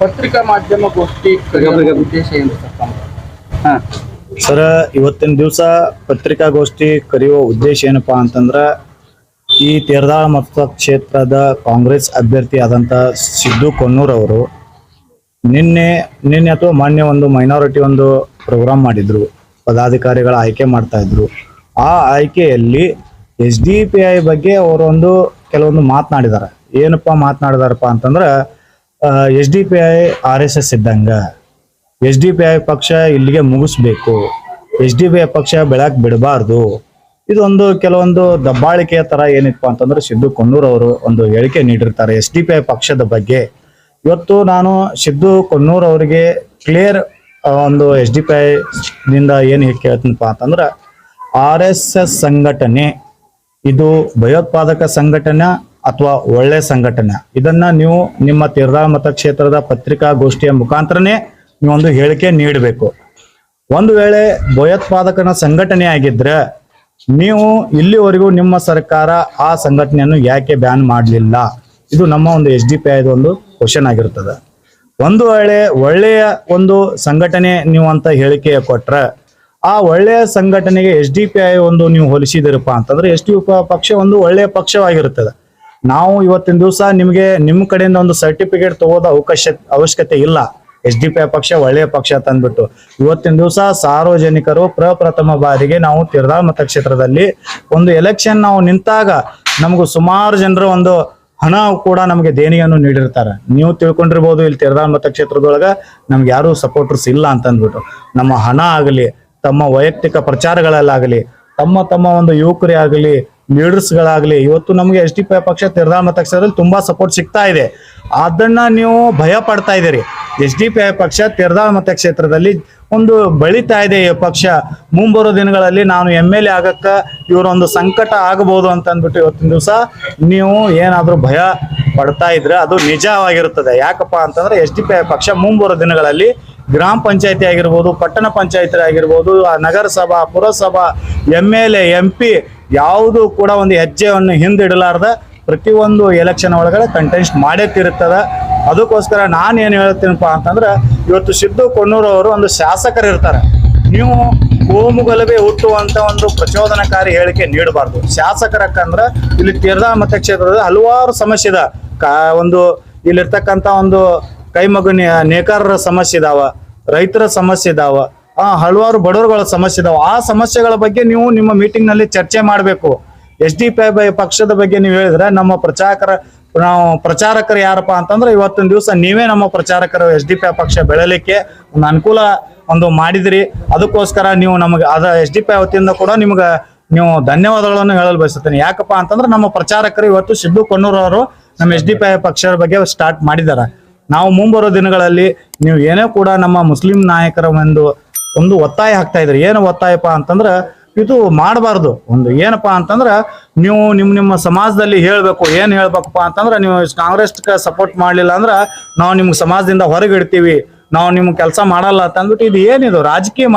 ಪತ್ರಿಕಾ ಮಾಧ್ಯಮಗೋಷ್ಠಿ ಕರೆಯುವ ಉದ್ದೇಶ ಏನು ಸರ್? ಸರ್, ಇವತ್ತಿನ ದಿವಸ ಪತ್ರಿಕಾಗೋಷ್ಠಿ ಕರೆಯುವ ಉದ್ದೇಶ ಏನಪ್ಪಾ ಅಂತಂದ್ರ ಈ ತೇರದಾಳ ಮತಕ್ಷೇತ್ರದ ಕಾಂಗ್ರೆಸ್ ಅಭ್ಯರ್ಥಿ ಆದಂತ ಸಿದ್ದು ಕೊಣ್ಣೂರ್ ಅವರು ನಿನ್ನೆ ಅಥವಾ ಮೊನ್ನೆ ಒಂದು ಮೈನಾರಿಟಿ ಒಂದು ಪ್ರೋಗ್ರಾಮ್ ಮಾಡಿದ್ರು. ಪದಾಧಿಕಾರಿಗಳ ಆಯ್ಕೆ ಮಾಡ್ತಾ ಇದ್ರು. ಆ ಆಯ್ಕೆಯಲ್ಲಿ SDPI ಬಗ್ಗೆ ಅವರೊಂದು ಕೆಲವೊಂದು ಮಾತನಾಡಿದಾರೆ. ಏನಪ್ಪಾ ಮಾತನಾಡಿದಾರಪ್ಪ ಅಂತಂದ್ರ SDPI RSS ಇದ್ದಂಗ, SDPI ಪಕ್ಷ ಇಲ್ಲಿಗೆ ಮುಗಿಸ್ಬೇಕು, SDPI ಪಕ್ಷ ಬೆಳಕ್ ಬಿಡಬಾರ್ದು. ಇದೊಂದು ಕೆಲವೊಂದು ದಬ್ಬಾಳಿಕೆಯ ತರ ಏನಿತ್ತು ಅಂತಂದ್ರೆ ಸಿದ್ದು ಕೊಣ್ಣೂರ್ ಅವರು ಒಂದು ಹೇಳಿಕೆ ನೀಡಿರ್ತಾರೆ SDPI ಪಕ್ಷದ ಬಗ್ಗೆ. ಇವತ್ತು ನಾನು ಸಿದ್ದು ಕೊಣ್ಣೂರ್ ಅವರಿಗೆ ಕ್ಲಿಯರ್ ಒಂದು SDPI ನಿಂದ ಏನ್ ಕೇಳ್ತೀನಪ್ಪ ಅಂತಂದ್ರ RSS ಸಂಘಟನೆ ಇದು ಭಯೋತ್ಪಾದಕ ಸಂಘಟನೆ ಅಥವಾ ಒಳ್ಳೆ ಸಂಘಟನೆ, ಇದನ್ನ ನೀವು ನಿಮ್ಮ ತೇರದಾಳ ಮತಕ್ಷೇತ್ರದ ಪತ್ರಿಕಾಗೋಷ್ಠಿಯ ಮುಖಾಂತರನೇ ನೀವೊಂದು ಹೇಳಿಕೆ ನೀಡಬೇಕು. ಒಂದು ವೇಳೆ ಭಯೋತ್ಪಾದಕನ ಸಂಘಟನೆ ಆಗಿದ್ರೆ ನೀವು ಇಲ್ಲಿವರೆಗೂ ನಿಮ್ಮ ಸರ್ಕಾರ ಆ ಸಂಘಟನೆಯನ್ನು ಯಾಕೆ ಬ್ಯಾನ್ ಮಾಡಲಿಲ್ಲ? ಇದು ನಮ್ಮ ಒಂದು SDPI ಒಂದು ಕ್ವಶನ್ ಆಗಿರ್ತದೆ. ಒಂದು ವೇಳೆ ಒಳ್ಳೆಯ ಒಂದು ಸಂಘಟನೆ ನೀವು ಅಂತ ಹೇಳಿಕೆ ಕೊಟ್ರೆ ಆ ಒಳ್ಳೆಯ ಸಂಘಟನೆಗೆ SDPI ಒಂದು ನೀವು ಹೋಲಿಸಿದಿರಪ್ಪ ಅಂತಂದ್ರೆ SDPI ಪಕ್ಷ ಒಂದು ಒಳ್ಳೆಯ ಪಕ್ಷವಾಗಿರುತ್ತದೆ. ನಾವು ಇವತ್ತಿನ ದಿವಸ ನಿಮಗೆ ನಿಮ್ಮ ಕಡೆಯಿಂದ ಒಂದು ಸರ್ಟಿಫಿಕೇಟ್ ತಗೋದ ಅವಶ್ಯಕತೆ ಇಲ್ಲ. SDPI ಪಕ್ಷ ಒಳ್ಳೆಯ ಪಕ್ಷ ಅಂತ ಅಂದ್ಬಿಟ್ಟು ಇವತ್ತಿನ ದಿವಸ ಸಾರ್ವಜನಿಕರು ಪ್ರಪ್ರಥಮ ಬಾರಿಗೆ ನಾವು ತೇರದಾಳ ಮತಕ್ಷೇತ್ರದಲ್ಲಿ ಒಂದು ಎಲೆಕ್ಷನ್ ನಾವು ನಿಂತಾಗ ನಮಗೂ ಸುಮಾರು ಜನರು ಒಂದು ಹಣ ಕೂಡ ನಮಗೆ ದೇಣಿಗೆಯನ್ನು ನೀಡಿರ್ತಾರೆ. ನೀವು ತಿಳ್ಕೊಂಡಿರ್ಬೋದು, ಇಲ್ಲಿ ತೇರದಾಳ ಮತಕ್ಷೇತ್ರದೊಳಗ ನಮ್ಗೆ ಯಾರು ಸಪೋರ್ಟರ್ಸ್ ಇಲ್ಲ ಅಂತ ಅಂದ್ಬಿಟ್ಟು ನಮ್ಮ ಹಣ ಆಗಲಿ, ತಮ್ಮ ವೈಯಕ್ತಿಕ ಪ್ರಚಾರಗಳಲ್ಲಾಗಲಿ, ತಮ್ಮ ಒಂದು ಯುವಕರೇ ಆಗಲಿ, ಲೀಡರ್ಸ್ಗಳಾಗಲಿ ಇವತ್ತು ನಮಗೆ SDPI ಪಕ್ಷ ತೇರದಾಳ ಮತಕ್ಷೇತ್ರದಲ್ಲಿ ತುಂಬಾ ಸಪೋರ್ಟ್ ಸಿಗ್ತಾ ಇದೆ. ಅದನ್ನ ನೀವು ಭಯ ಪಡ್ತಾ ಇದ್ದೀರಿ. SDPI ಪಕ್ಷ ತೇರದಾಳ ಮತಕ್ಷೇತ್ರದಲ್ಲಿ ಒಂದು ಬೆಳೀತಾ ಇದೆ. ಈ ಪಕ್ಷ ಮುಂಬರೋ ದಿನಗಳಲ್ಲಿ ನಾನು MLA ಆಗಕ್ಕ ಇವರೊಂದು ಸಂಕಟ ಆಗಬಹುದು ಅಂತ ಅಂದ್ಬಿಟ್ಟು ಇವತ್ತಿನ ದಿವಸ ನೀವು ಏನಾದ್ರೂ ಭಯ ಪಡ್ತಾ ಇದ್ರೆ ಅದು ನಿಜವಾಗಿರುತ್ತದೆ. ಯಾಕಪ್ಪ ಅಂತಂದ್ರೆ SDPI ಪಕ್ಷ ಮುಂಬರೋ ದಿನಗಳಲ್ಲಿ ಗ್ರಾಮ ಪಂಚಾಯತಿ ಆಗಿರ್ಬೋದು, ಪಟ್ಟಣ ಪಂಚಾಯತಿ ಆಗಿರ್ಬೋದು, ನಗರಸಭಾ, ಪುರಸಭಾ, MLA, MP ಯಾವುದು ಕೂಡ ಒಂದು ಹೆಜ್ಜೆಯನ್ನು ಹಿಂದಿಡಲಾರ್ದ ಪ್ರತಿಯೊಂದು ಎಲೆಕ್ಷನ್ ಒಳಗಡೆ ಕಂಟೆಸ್ಟ್ ಮಾಡೇ ತಿರುತ್ತದೆ. ಅದಕ್ಕೋಸ್ಕರ ನಾನು ಏನು ಹೇಳ್ತೀನಪ್ಪ ಅಂತಂದ್ರೆ ಇವತ್ತು ಸಿದ್ದು ಕೊಣ್ಣೂರ್ ಅವರು ಒಂದು ಶಾಸಕರು ಇರ್ತಾರೆ. ನೀವು ಕೋಮುಗಲಭೆ ಹುಟ್ಟುವಂತ ಒಂದು ಪ್ರಚೋದನಕಾರಿ ಹೇಳಿಕೆ ನೀಡಬಾರ್ದು. ಶಾಸಕರಕ್ಕಂದ್ರೆ ಇಲ್ಲಿ ತೇರದಾಳ ಮತಕ್ಷೇತ್ರದ ಹಲವಾರು ಸಮಸ್ಯೆ ಇದೆ. ಒಂದು ಇಲ್ಲಿರ್ತಕ್ಕಂಥ ಒಂದು ಕೈಮಗು ನೇಕಾರರ ಸಮಸ್ಯೆ ಇದಾವ, ರೈತರ ಸಮಸ್ಯೆ ಇದಾವ, ಹಲವಾರು ಬಡವರುಗಳ ಸಮಸ್ಯೆ ಇದಾವ. ಆ ಸಮಸ್ಯೆಗಳ ಬಗ್ಗೆ ನೀವು ನಿಮ್ಮ ಮೀಟಿಂಗ್ ನಲ್ಲಿ ಚರ್ಚೆ ಮಾಡಬೇಕು. SDPI ಪಕ್ಷದ ಬಗ್ಗೆ ನೀವು ಹೇಳಿದ್ರೆ ನಮ್ಮ ಪ್ರಚಾರಕರು ಯಾರಪ್ಪ ಅಂತಂದ್ರೆ ಇವತ್ತಿನ ದಿವಸ ನೀವೇ ನಮ್ಮ ಪ್ರಚಾರಕರು. SDPI ಪಕ್ಷ ಬೆಳಲಿಕ್ಕೆ ಒಂದು ಅನುಕೂಲ ಒಂದು ಮಾಡಿದ್ರಿ. ಅದಕ್ಕೋಸ್ಕರ ನೀವು ನಮಗೆ SDPI ವತಿಯಿಂದ ಕೂಡ ನಿಮ್ಗೆ ನೀವು ಧನ್ಯವಾದಗಳನ್ನು ಹೇಳಲು ಬಯಸುತ್ತೇನೆ. ಯಾಕಪ್ಪ ಅಂತಂದ್ರೆ ನಮ್ಮ ಪ್ರಚಾರಕರು ಇವತ್ತು ಸಿದ್ದು ಕೊಣ್ಣೂರ್ ಅವರು ನಮ್ಮ SDPI ಪಕ್ಷದ ಬಗ್ಗೆ ಸ್ಟಾರ್ಟ್ ಮಾಡಿದ್ದಾರೆ. ನಾವು ಮುಂಬರೋ ದಿನಗಳಲ್ಲಿ ನೀವು ಏನೇ ಕೂಡ ನಮ್ಮ ಮುಸ್ಲಿಂ ನಾಯಕರ ಒಂದು ಒತ್ತಾಯ ಹಾಕ್ತಾ ಇದ್ರಿ. ಏನು ಒತ್ತಾಯಪ್ಪ ಅಂತಂದ್ರ ಇದು ಮಾಡಬಾರ್ದು. ಒಂದು ಏನಪ್ಪಾ ಅಂತಂದ್ರ ನೀವು ನಿಮ್ಮ ಸಮಾಜದಲ್ಲಿ ಹೇಳ್ಬೇಕು. ಏನ್ ಹೇಳ್ಬೇಕಪ್ಪ ಅಂತಂದ್ರ ನೀವು ಕಾಂಗ್ರೆಸ್ ಸಪೋರ್ಟ್ ಮಾಡ್ಲಿಲ್ಲ ಅಂದ್ರ ನಾವು ನಿಮ್ಗೆ ಸಮಾಜದಿಂದ ಹೊರಗೆ ಇಡ್ತೀವಿ, ನಾವು ನಿಮ್ಗೆ ಕೆಲಸ ಮಾಡಲ್ಲ ಅಂತ ಅಂದ್ಬಿಟ್ಟು ಇದು ಏನಿದು ರಾಜಕೀಯ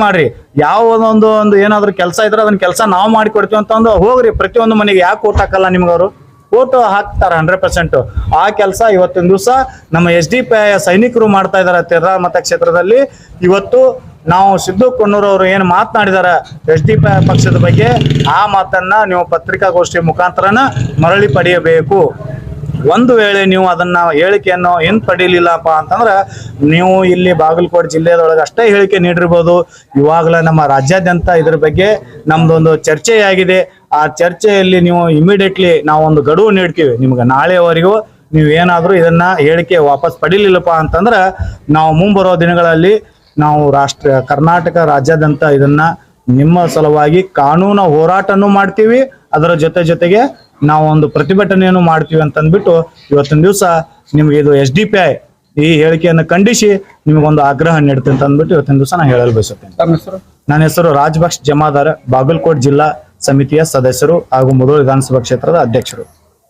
ಮಾಡ್ರಿ. ಯಾವ್ದೊಂದು ಏನಾದ್ರು ಕೆಲಸ ಇದ್ರೆ ಅದನ್ನ ಕೆಲಸ ನಾವು ಮಾಡಿಕೊಡ್ತೀವಿ ಅಂತ ಒಂದು ಹೋಗ್ರಿ. ಪ್ರತಿಯೊಂದು ಮನೆಗೆ ಯಾಕೆ ಓಟ್ ಹಾಕಲ್ಲ ನಿಮ್ಗವ್ರು? ಓಟು ಹಾಕ್ತಾರ 100%. ಆ ಕೆಲಸ ಇವತ್ತಿನ ದಿವಸ ನಮ್ಮ SDPI ಸೈನಿಕರು ಮಾಡ್ತಾ ಇದಾರೆ ತೇರದಾಳ ಮತಕ್ಷೇತ್ರದಲ್ಲಿ. ಇವತ್ತು ನಾವು ಸಿದ್ದು ಕೊಣ್ಣೂರ್ ಅವರು ಏನು ಮಾತನಾಡಿದಾರೆ SDPI ಪಕ್ಷದ ಬಗ್ಗೆ, ಆ ಮಾತನ್ನ ನೀವು ಪತ್ರಿಕಾಗೋಷ್ಠಿ ಮುಖಾಂತರನ ಮರಳಿ ಪಡೆಯಬೇಕು. ಒಂದು ವೇಳೆ ನೀವು ಅದನ್ನ ಹೇಳಿಕೆಯನ್ನು ಪಡೀಲಿಲ್ಲಪ್ಪ ಅಂತಂದ್ರ ನೀವು ಇಲ್ಲಿ ಬಾಗಲಕೋಟೆ ಜಿಲ್ಲೆಯೊಳಗೆ ಅಷ್ಟೇ ಹೇಳಿಕೆ ನೀಡಿರ್ಬೋದು. ಇವಾಗಲೇ ನಮ್ಮ ರಾಜ್ಯಾದ್ಯಂತ ಇದ್ರ ಬಗ್ಗೆ ನಮ್ದೊಂದು ಚರ್ಚೆಯಾಗಿದೆ. ಆ ಚರ್ಚೆಯಲ್ಲಿ ನೀವು ಇಮಿಡಿಯೇಟ್ಲಿ ನಾವು ಒಂದು ಗಡುವು ನೀಡ್ತೀವಿ ನಿಮ್ಗೆ. ನಾಳೆವರೆಗೂ ನೀವು ಏನಾದ್ರೂ ಇದನ್ನ ಹೇಳಿಕೆ ವಾಪಸ್ ಪಡೀಲಿಲ್ಲಪ್ಪ ಅಂತಂದ್ರ ನಾವು ಮುಂಬರೋ ದಿನಗಳಲ್ಲಿ ನಾವು ಕರ್ನಾಟಕ ರಾಜ್ಯಾದ್ಯಂತ ಇದನ್ನ ನಿಮ್ಮ ಸಲುವಾಗಿ ಕಾನೂನು ಹೋರಾಟನೂ ಮಾಡ್ತೀವಿ. ಅದರ ಜೊತೆಗೆ ನಾವು ಒಂದು ಪ್ರತಿಭಟನೆಯನ್ನು ಮಾಡ್ತೀವಿ ಅಂತ ಅಂದ್ಬಿಟ್ಟು ಇವತ್ತಿನ ದಿವಸ ನಿಮ್ಗೆ ಇದು SDPI ಈ ಹೇಳಿಕೆಯನ್ನು ಖಂಡಿಸಿ ನಿಮಗೊಂದು ಆಗ್ರಹ ನೀಡ್ತೀನಿ ಅಂತ ಅಂದ್ಬಿಟ್ಟು ಇವತ್ತಿನ ದಿವಸ ನಾನು ಹೇಳಲು ಬಯಸುತ್ತೇನೆ. ನನ್ನ ಹೆಸರು ರಾಜಭಕ್ಷ ಜಮಾದಾರ್, ಬಾಗಲಕೋಟೆ ಜಿಲ್ಲಾ ಸಮಿತಿಯ ಸದಸ್ಯರು ಹಾಗೂ ಮುಧೋಳ ವಿಧಾನಸಭಾ ಕ್ಷೇತ್ರದ ಅಧ್ಯಕ್ಷರು.